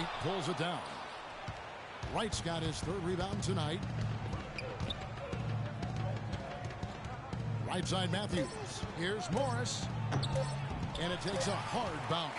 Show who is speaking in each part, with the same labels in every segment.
Speaker 1: Wright pulls it down. Wright's got his third rebound tonight. Right side Matthews. Here's Morris. And it takes a hard bounce.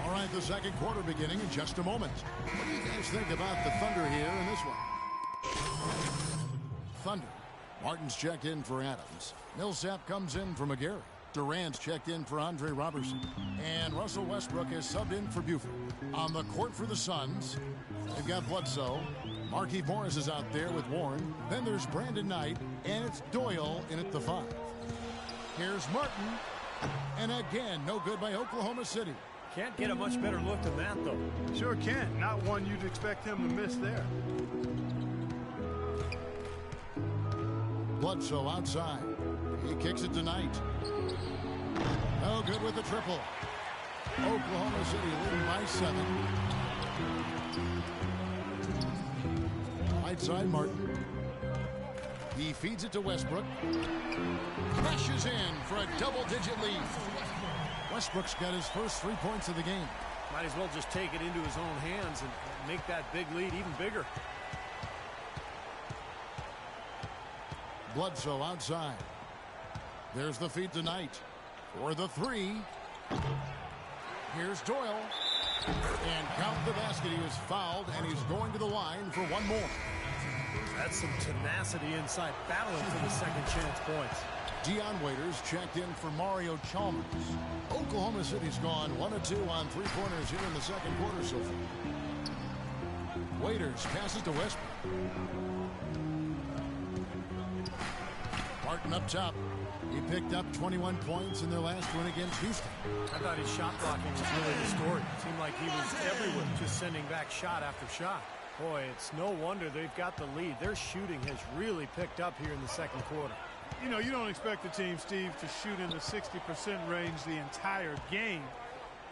Speaker 1: All right, the second quarter beginning in just a moment. What do you guys think about the Thunder here in this one? Thunder. Martin's checked in for Adams. Millsap comes in for McGarry. Durant's checked in for Andre Robertson. And Russell Westbrook is subbed in for Buford. On the court for the Suns, they've got Bledsoe. Markieff Morris is out there with Warren. Then there's Brandon Knight, and it's Doyle in at the 5. Here's Martin. And again, no good by Oklahoma City.
Speaker 2: Can't get a much better look than that, though.
Speaker 3: Sure can't. Not one you'd expect him to miss there.
Speaker 1: Bledsoe outside. He kicks it to Knight. No good with the triple. Oklahoma City leading by 7. Right side Martin. He feeds it to Westbrook. Crashes in for a double-digit lead. Westbrook's got his first 3 points of the game.
Speaker 2: Might as well just take it into his own hands and make that big lead even bigger.
Speaker 1: Bledsoe outside. There's the feed to Knight for the 3. Here's Doyle. And count the basket. He was fouled, and he's going to the line for one more.
Speaker 2: That's some tenacity inside, battling for the second chance points.
Speaker 1: Dion Waiters checked in for Mario Chalmers. Oklahoma City's gone 1 of 2 on three-pointers here in the second quarter so far. Waiters passes to Westbrook. Martin up top. He picked up 21 points in their last win against Houston.
Speaker 2: I thought his shot blocking was really the story. It seemed like he was everywhere, just sending back shot after shot. Boy, it's no wonder they've got the lead. Their shooting has really picked up here in the second quarter.
Speaker 3: You know, you don't expect the team, Steve, to shoot in the 60% range the entire game.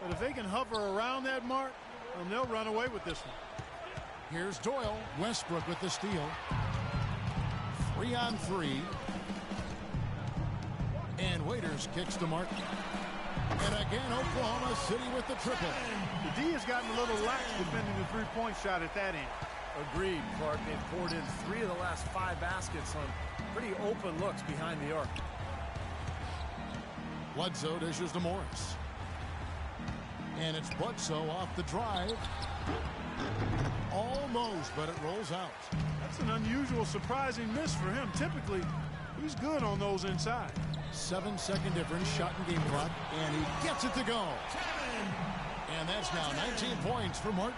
Speaker 3: But if they can hover around that mark, then they'll run away with this one.
Speaker 1: Here's Doyle. Westbrook with the steal. 3 on 3. And Waiters kicks to Martin. And again, Oklahoma City with the triple.
Speaker 3: The D has gotten a little lax defending the three-point shot at that end.
Speaker 2: Agreed, Clark. They've poured in 3 of the last 5 baskets on pretty open looks behind the arc.
Speaker 1: Bledsoe dishes to Morris. And it's Bledsoe off the drive. Almost, but it rolls out.
Speaker 3: That's an unusual, surprising miss for him. Typically, he's good on those inside.
Speaker 1: 7-second difference, shot and game clock, and he gets it to go. And that's now 19 points for Martin.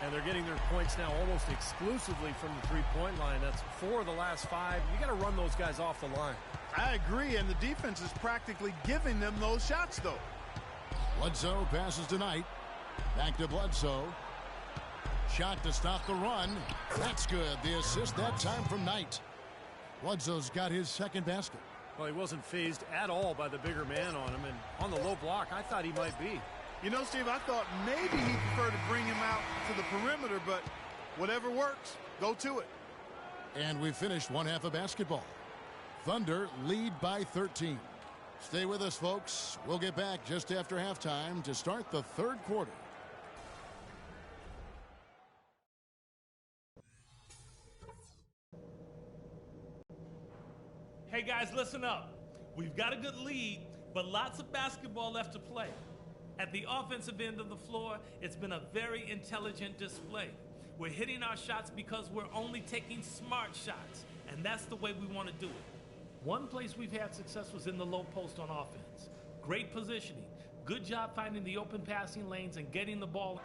Speaker 2: And they're getting their points now almost exclusively from the three-point line. That's 4 of the last 5. You got to run those guys off the line.
Speaker 3: I agree, and the defense is practically giving them those shots, though.
Speaker 1: Bledsoe passes to Knight. Back to Bledsoe. Shot to stop the run. That's good. The assist that time from Knight. Bledsoe's got his second basket.
Speaker 2: Well, he wasn't fazed at all by the bigger man on him, and on the low block, I thought he might be.
Speaker 3: You know, Steve, I thought maybe he'd prefer to bring him out to the perimeter, but whatever works, go to it.
Speaker 1: And we finished one half of basketball. Thunder lead by 13. Stay with us, folks. We'll get back just after halftime to start the third quarter.
Speaker 4: Hey guys, listen up. We've got a good lead, but lots of basketball left to play. At the offensive end of the floor, it's been a very intelligent display. We're hitting our shots because we're only taking smart shots, and that's the way we want to do it. One place we've had success was in the low post on offense. Great positioning, good job finding the open passing lanes and getting the ball.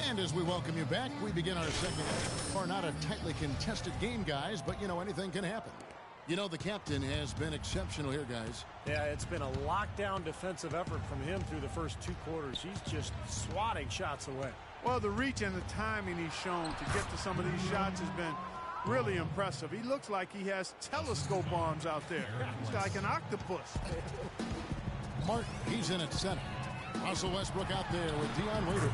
Speaker 1: And as we welcome you back, we begin our second half. For not a tightly contested game, guys, but you know, anything can happen. You know, the captain has been exceptional here, guys.
Speaker 2: Yeah, it's been a lockdown defensive effort from him through the first 2 quarters. He's just swatting shots away.
Speaker 3: Well, the reach and the timing he's shown to get to some of these shots has been really impressive. He looks like he has telescope arms out there. He's like an octopus.
Speaker 1: Martin, he's in at center. Russell Westbrook out there with Dion Waiters.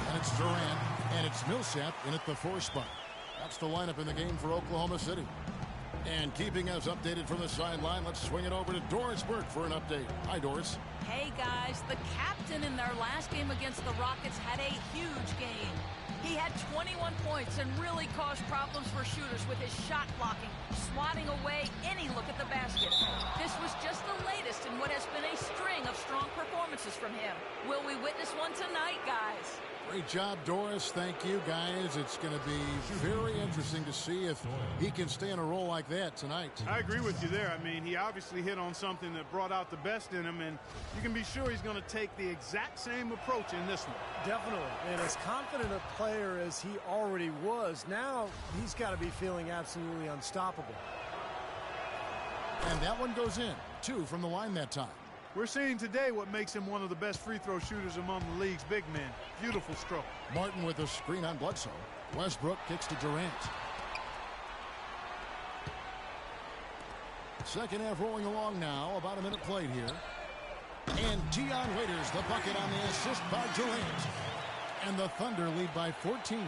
Speaker 1: And it's Durant, and it's Millsap in at the 4 spot. That's the lineup in the game for Oklahoma City. And keeping us updated from the sideline, let's swing it over to Doris Burke for an update. Hi, Doris.
Speaker 5: Hey, guys. The captain in their last game against the Rockets had a huge game. He had 21 points and really caused problems for shooters with his shot blocking, swatting away any look at the basket. This was just the latest in what has been a string of strong performances from him. Will we witness one tonight, guys?
Speaker 1: Great job, Doris. Thank you, guys. It's going to be very interesting to see if he can stay in a role like that tonight.
Speaker 3: I agree with you there. I mean, he obviously hit on something that brought out the best in him, and you can be sure he's going to take the exact same approach in this one.
Speaker 2: Definitely. And as confident a player as he already was, now he's got to be feeling absolutely unstoppable.
Speaker 1: And that one goes in. 2 from the line that time.
Speaker 3: We're seeing today what makes him one of the best free throw shooters among the league's big men. Beautiful stroke.
Speaker 1: Martin with a screen on Bledsoe. Westbrook kicks to Durant. Second half rolling along now. About a minute played here. And Dion Waiters, the bucket on the assist by Durant. And the Thunder lead by 14.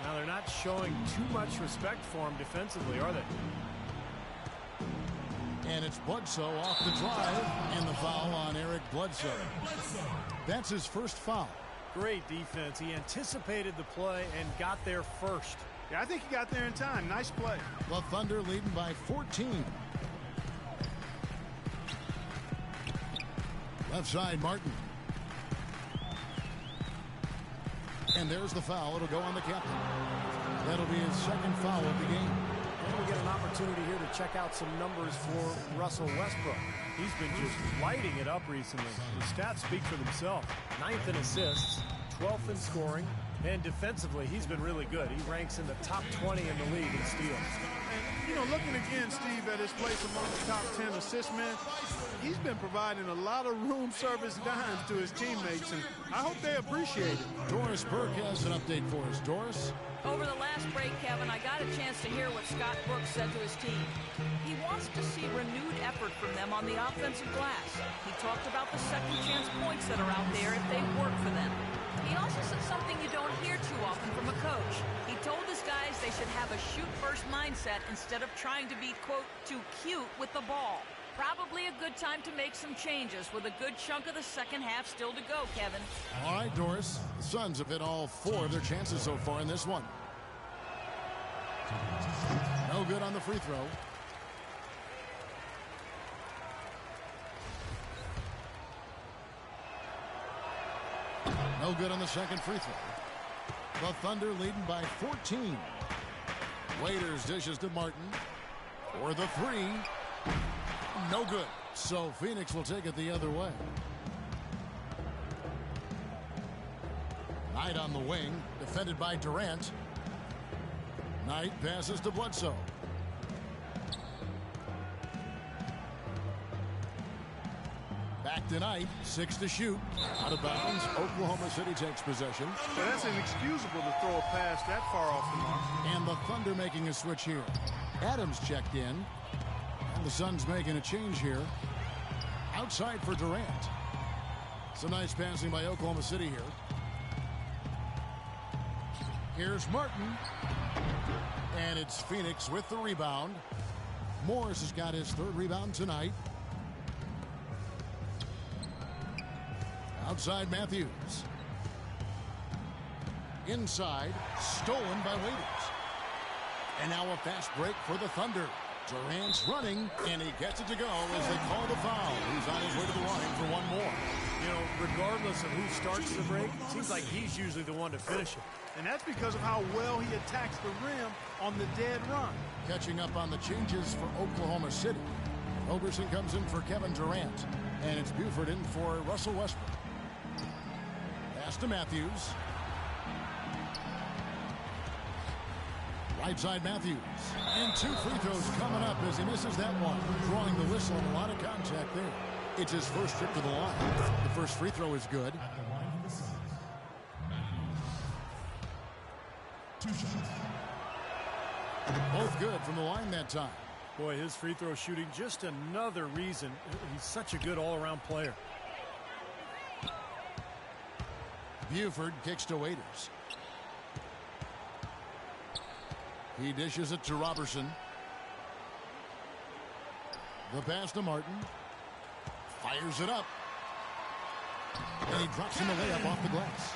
Speaker 2: Now they're not showing too much respect for him defensively, are they?
Speaker 1: And it's Bledsoe off the drive, and the foul on Eric Bledsoe. That's his first foul.
Speaker 2: Great defense. He anticipated the play and got there first.
Speaker 3: Yeah, I think he got there in time. Nice play.
Speaker 1: The Thunder leading by 14. Left side, Martin. And there's the foul. It'll go on the captain. That'll be his second foul of the game.
Speaker 2: And we get an opportunity here to check out some numbers for Russell Westbrook. He's been just lighting it up recently. The stats speak for themselves. 9th in assists, 12th in scoring, and defensively, he's been really good. He ranks in the top 20 in the league in steals.
Speaker 3: And, you know, looking again, Steve, at his place among the top 10 assist men, he's been providing a lot of room service dimes to his teammates, and I hope they appreciate it.
Speaker 1: Doris Burke has an update for us. Doris?
Speaker 5: Over the last break, Kevin, I got a chance to hear what Scott Brooks said to his team. He wants to see renewed effort from them on the offensive glass. He talked about the second chance points that are out there if they work for them. He also said something you don't hear too often from a coach. He told his guys they should have a shoot-first mindset instead of trying to be, quote, too cute with the ball. Probably a good time to make some changes with a good chunk of the second half still to go, Kevin.
Speaker 1: All right, Doris. The Suns have hit all 4 of their chances so far in this one. No good on the free throw. No good on the second free throw. The Thunder leading by 14. Waiters dishes to Martin for the 3. No good. So Phoenix will take it the other way. Knight on the wing, defended by Durant. Knight passes to Bledsoe. Back to Knight, 6 to shoot. Out of bounds, Oklahoma City takes possession.
Speaker 3: But that's inexcusable to throw a pass that far off the mark.
Speaker 1: And the Thunder making a switch here. Adams checked in. And the Suns making a change here. Outside for Durant. Some nice passing by Oklahoma City here. Here's Martin. And it's Phoenix with the rebound. Morris has got his 3rd rebound tonight. Outside Matthews. Inside, stolen by Waiters. And now a fast break for the Thunder. Durant's running, and he gets it to go as they call the foul. He's on his way to the line for one more.
Speaker 2: You know, regardless of who starts the break, it seems like he's usually the one to finish it.
Speaker 3: And that's because of how well he attacks the rim on the dead run.
Speaker 1: Catching up on the changes for Oklahoma City. Roberson comes in for Kevin Durant. And it's Buford in for Russell Westbrook. Pass to Matthews. Right side Matthews. And 2 free throws coming up as he misses that one. Drawing the whistle and a lot of contact there. It's his first trip to the line. The first free throw is good. Both good from the line that time.
Speaker 2: Boy, his free throw shooting, just another reason he's such a good all-around player.
Speaker 1: Buford kicks to Waiters. He dishes it to Robertson. The pass to Martin. Fires it up. And he drops in the layup off the glass.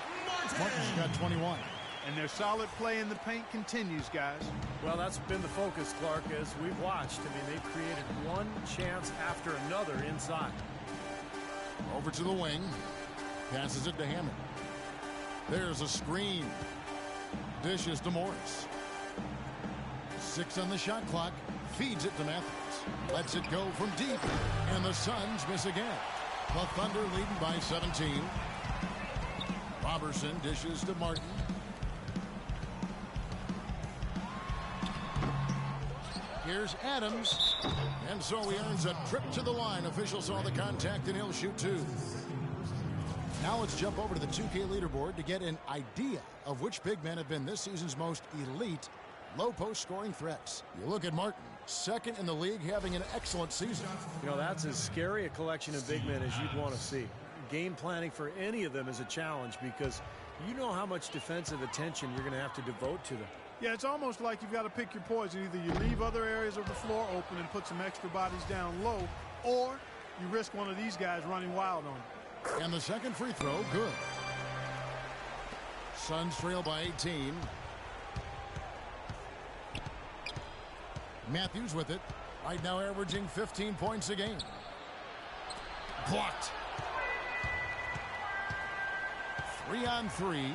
Speaker 1: Martin's got 21.
Speaker 3: And their solid play in the paint continues, guys.
Speaker 2: Well, that's been the focus, Clark, as we've watched. I mean, they've created one chance after another inside.
Speaker 1: Over to the wing. Passes it to Hammond. There's a screen. Dishes to Morris. 6 on the shot clock. Feeds it to Matthews. Lets it go from deep. And the Suns miss again. The Thunder leading by 17. Robertson dishes to Martin. Here's Adams. And so he earns a trip to the line. Official saw the contact and he'll shoot 2. Now let's jump over to the 2K leaderboard to get an idea of which big men have been this season's most elite low post scoring threats. You look at Martin, second in the league, having an excellent season.
Speaker 2: You know, that's as scary a collection of big men as you'd want to see. Game planning for any of them is a challenge because you know how much defensive attention you're going to have to devote to them.
Speaker 3: Yeah, it's almost like you've got to pick your poison. Either you leave other areas of the floor open and put some extra bodies down low, or you risk one of these guys running wild on you.
Speaker 1: And the second free throw, good. Suns trail by 18. Matthews with it. Right now averaging 15 points a game. Blocked. 3 on 3.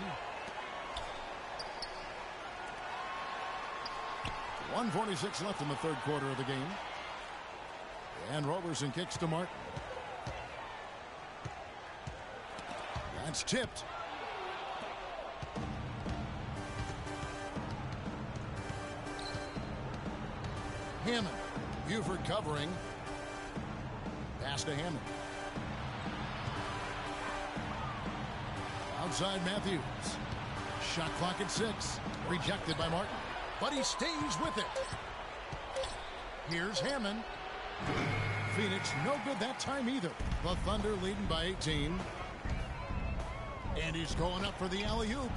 Speaker 1: 1:46 left in the third quarter of the game. And Robertson kicks to Martin. That's tipped. Hammond. Buford covering. Pass to Hammond. Outside Matthews. Shot clock at 6. Rejected by Martin. But he stays with it. Here's Hammond. Phoenix no good that time either. The Thunder leading by 18. And he's going up for the alley-oop.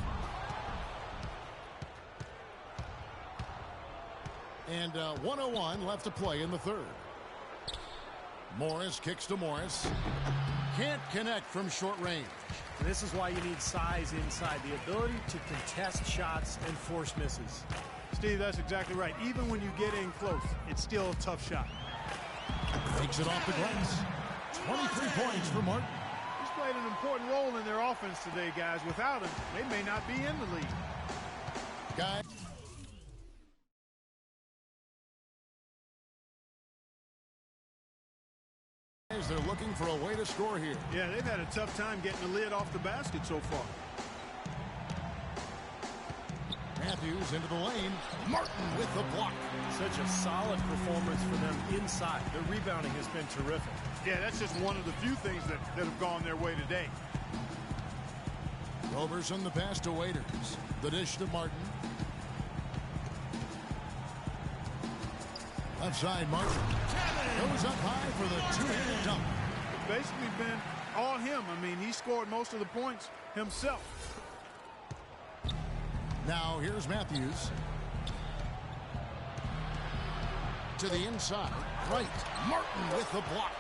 Speaker 1: And 1:01 left to play in the third. Morris kicks to Morris. Can't connect from short range.
Speaker 2: And this is why you need size inside, the ability to contest shots and force misses.
Speaker 3: Steve, that's exactly right. Even when you get in close, it's still a tough shot.
Speaker 1: Takes it off the glass. 23 points for Martin.
Speaker 3: He's played an important role in their offense today, guys. Without him, they may not be in the league.
Speaker 1: Guys. They're looking for a way to score here.
Speaker 3: Yeah, they've had a tough time getting the lid off the basket so far.
Speaker 1: Matthews into the lane. Martin with the block.
Speaker 2: Such a solid performance for them inside. Their rebounding has been terrific.
Speaker 3: Yeah, that's just one of the few things that have gone their way today.
Speaker 1: Robertson the pass to Waiters. The dish to Martin. Left side, Martin goes up high for the two-handed dunk.
Speaker 3: It's basically been all him. I mean, he scored most of the points himself.
Speaker 1: Now here's Matthews. To the inside. Right. Martin with the block.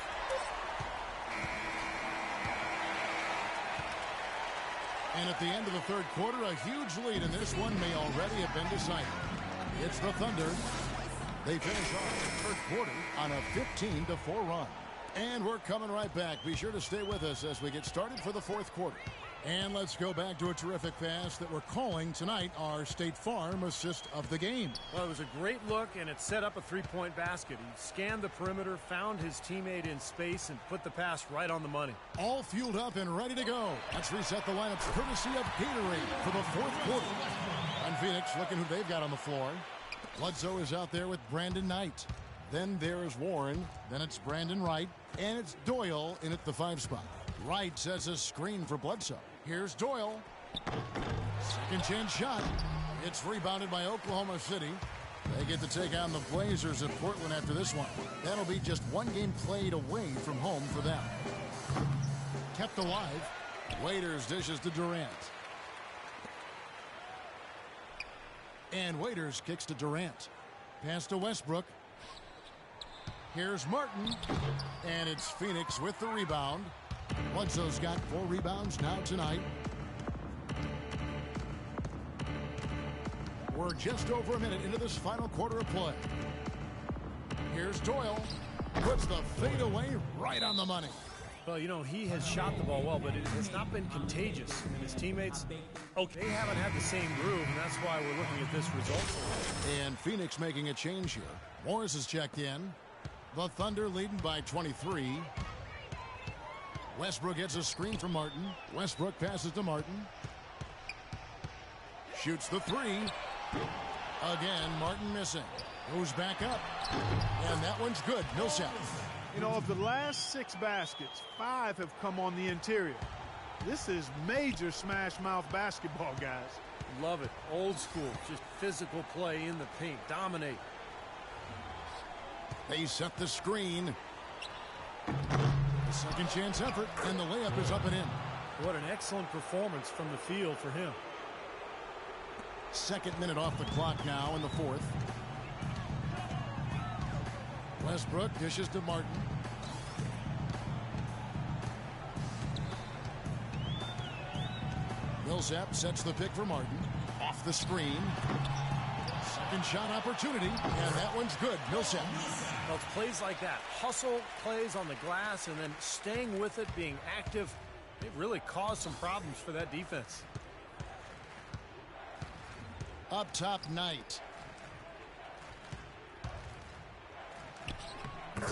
Speaker 1: And at the end of the third quarter, a huge lead, and this one may already have been decided. It's the Thunder. They finish off the third quarter on a 15-4 run. And we're coming right back. Be sure to stay with us as we get started for the fourth quarter. And let's go back to a terrific pass that we're calling tonight our State Farm assist of the game.
Speaker 2: Well, it was a great look, and it set up a three-point basket. He scanned the perimeter, found his teammate in space, and put the pass right on the money.
Speaker 1: All fueled up and ready to go. Let's reset the lineups courtesy of Gatorade for the fourth quarter. And Phoenix looking who they've got on the floor. Bledsoe is out there with Brandon Knight. Then there's Warren. Then it's Brandon Wright. And it's Doyle in at the 5 spot. Wright sets a screen for Bledsoe. Here's Doyle. Second chance shot. It's rebounded by Oklahoma City. They get to take on the Blazers at Portland after this one. That'll be just one game played away from home for them. Kept alive. Waiters dishes to Durant. And Waiters kicks to Durant. Pass to Westbrook. Here's Martin, and it's Phoenix with the rebound. Bledsoe's got 4 rebounds now tonight. We're just over a minute into this final quarter of play. Here's Doyle. Puts the fadeaway right on the money.
Speaker 2: Well, you know, he has shot the ball well, but it has not been contagious. And his teammates, they haven't had the same groove, and that's why we're looking at this result.
Speaker 1: And Phoenix making a change here. Morris has checked in. The Thunder leading by 23. Westbrook gets a screen from Martin. Westbrook passes to Martin. Shoots the 3. Again, Martin missing. Goes back up. And that one's good. Millsap.
Speaker 3: You know, of the last 6 baskets, 5 have come on the interior. This is major smash mouth basketball, guys.
Speaker 2: Love it. Old school. Just physical play in the paint. Dominate.
Speaker 1: They set the screen. A second chance effort, and the layup is up and in.
Speaker 2: What an excellent performance from the field for him.
Speaker 1: Second minute off the clock now in the 4th. Westbrook dishes to Martin. Millsap sets the pick for Martin. Off the screen. Second shot opportunity, and that one's good. Millsap.
Speaker 2: Well, it's plays like that. Hustle plays on the glass and then staying with it, being active. It really caused some problems for that defense.
Speaker 1: Up top, Knight.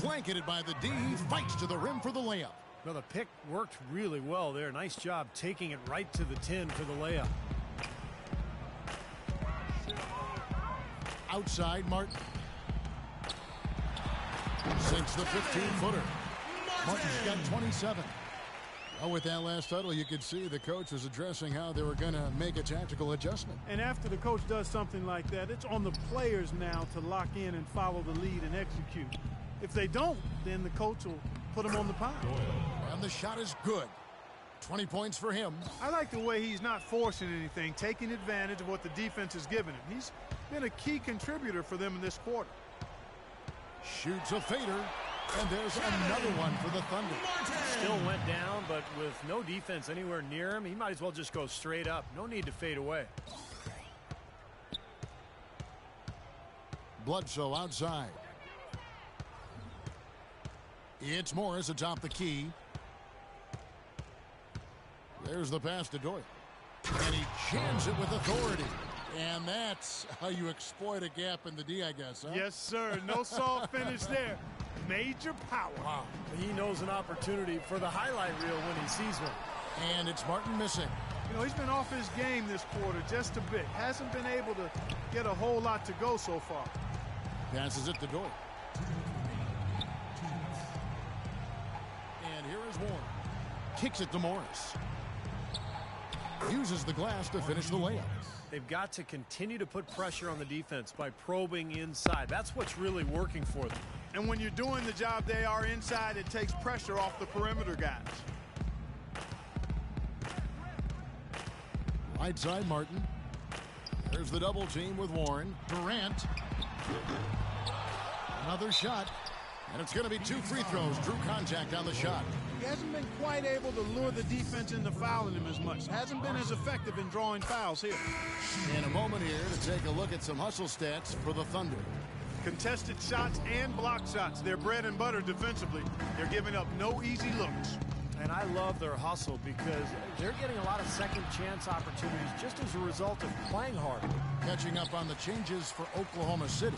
Speaker 1: Blanketed by the D. Fights to the rim for the layup.
Speaker 2: Well, the pick worked really well there. Nice job taking it right to the 10 for the layup.
Speaker 1: Outside, Martin. Sinks the 15-footer. Martin's got 27. Well, with that last huddle, you could see the coach was addressing how they were going to make a tactical adjustment.
Speaker 3: And after the coach does something like that, it's on the players now to lock in and follow the lead and execute. If they don't, then the coach will put them on the pile.
Speaker 1: And the shot is good. 20 points for him.
Speaker 3: I like the way he's not forcing anything, taking advantage of what the defense has given him. He's been a key contributor for them in this quarter.
Speaker 1: Shoots a fader, and there's another one for the Thunder.
Speaker 2: Still went down, but with no defense anywhere near him, he might as well just go straight up. No need to fade away.
Speaker 1: Bledsoe outside. It's Morris atop the key. There's the pass to Doyle. And he jams it with authority. And that's how you exploit a gap in the D, I guess, huh?
Speaker 3: Yes, sir. No soft finish there. Major power.
Speaker 1: Wow.
Speaker 2: He knows an opportunity for the highlight reel when he sees one.
Speaker 1: And it's Martin missing.
Speaker 3: You know, he's been off his game this quarter just a bit. Hasn't been able to get a whole lot to go so far.
Speaker 1: Passes it to Doyle. And here is Warren. Kicks it to Morris. Uses the glass to finish the layup.
Speaker 2: They've got to continue to put pressure on the defense by probing inside. That's what's really working for them.
Speaker 3: And when you're doing the job they are inside, it takes pressure off the perimeter guys.
Speaker 1: Right side, Martin. There's the double team with Warren. Durant. Another shot. And it's going to be 2 free throws. Drew contact on the shot.
Speaker 3: He hasn't been quite able to lure the defense into fouling him as much. Hasn't been as effective in drawing fouls here.
Speaker 1: In a moment here to take a look at some hustle stats for the Thunder.
Speaker 3: Contested shots and block shots. They're bread and butter defensively. They're giving up no easy looks.
Speaker 2: And I love their hustle because they're getting a lot of second chance opportunities just as a result of playing hard.
Speaker 1: Catching up on the changes for Oklahoma City.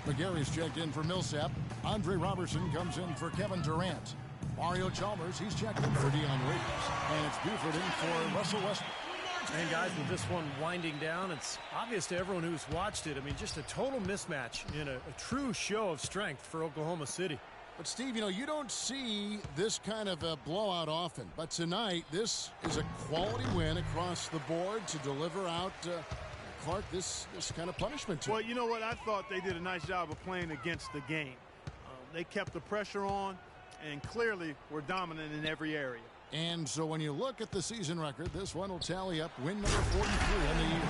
Speaker 1: McGarry's checked in for Millsap. Andre Robertson comes in for Kevin Durant. Mario Chalmers, he's checked in for Dion Waiters. And it's Buford in for Russell Westbrook.
Speaker 2: And guys, with this one winding down, it's obvious to everyone who's watched it. I mean, just a total mismatch in a true show of strength for Oklahoma City.
Speaker 1: But Steve, you know, you don't see this kind of a blowout often. But tonight, this is a quality win across the board to deliver out Clark this kind of punishment to.
Speaker 3: Well, you know what? I thought they did a nice job of playing against the game. They kept the pressure on and clearly were dominant in every area.
Speaker 1: And so when you look at the season record, this one will tally up win number 43 on the year.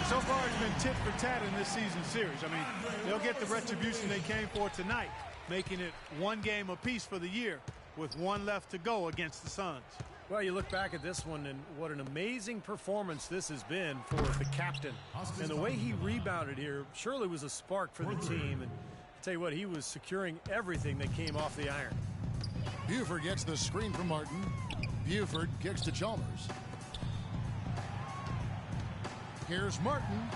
Speaker 3: So far, it's been tit for tat in this season series. I mean, they'll get the retribution they came for tonight. making it one game apiece for the year with one left to go against the Suns.
Speaker 2: Well, you look back at this one, and what an amazing performance this has been for the captain. And the way he rebounded here surely was a spark for the team. And I'll tell you what, he was securing everything that came off the iron.
Speaker 1: Buford gets the screen from Martin. Buford kicks to Chalmers. Here's Martin.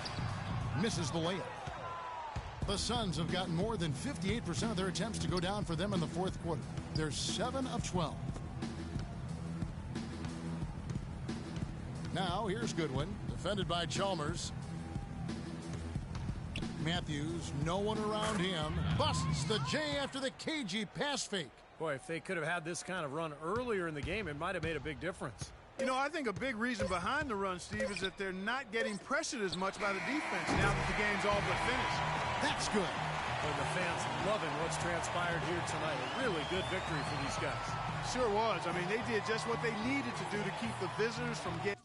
Speaker 1: Misses the layup. The Suns have gotten more than 58% of their attempts to go down for them in the fourth quarter. They're 7 of 12. Now, here's Goodwin, defended by Chalmers. Matthews, no one around him. Busts the J after the KG pass fake.
Speaker 2: Boy, if they could have had this kind of run earlier in the game, it might have made a big difference.
Speaker 3: You know, I think a big reason behind the run, Steve, is that they're not getting pressured as much by the defense now that the game's all but finished.
Speaker 1: That's good.
Speaker 2: Well, the fans loving what's transpired here tonight. A really good victory for these guys.
Speaker 3: Sure was. I mean, they did just what they needed to do to keep the visitors from getting...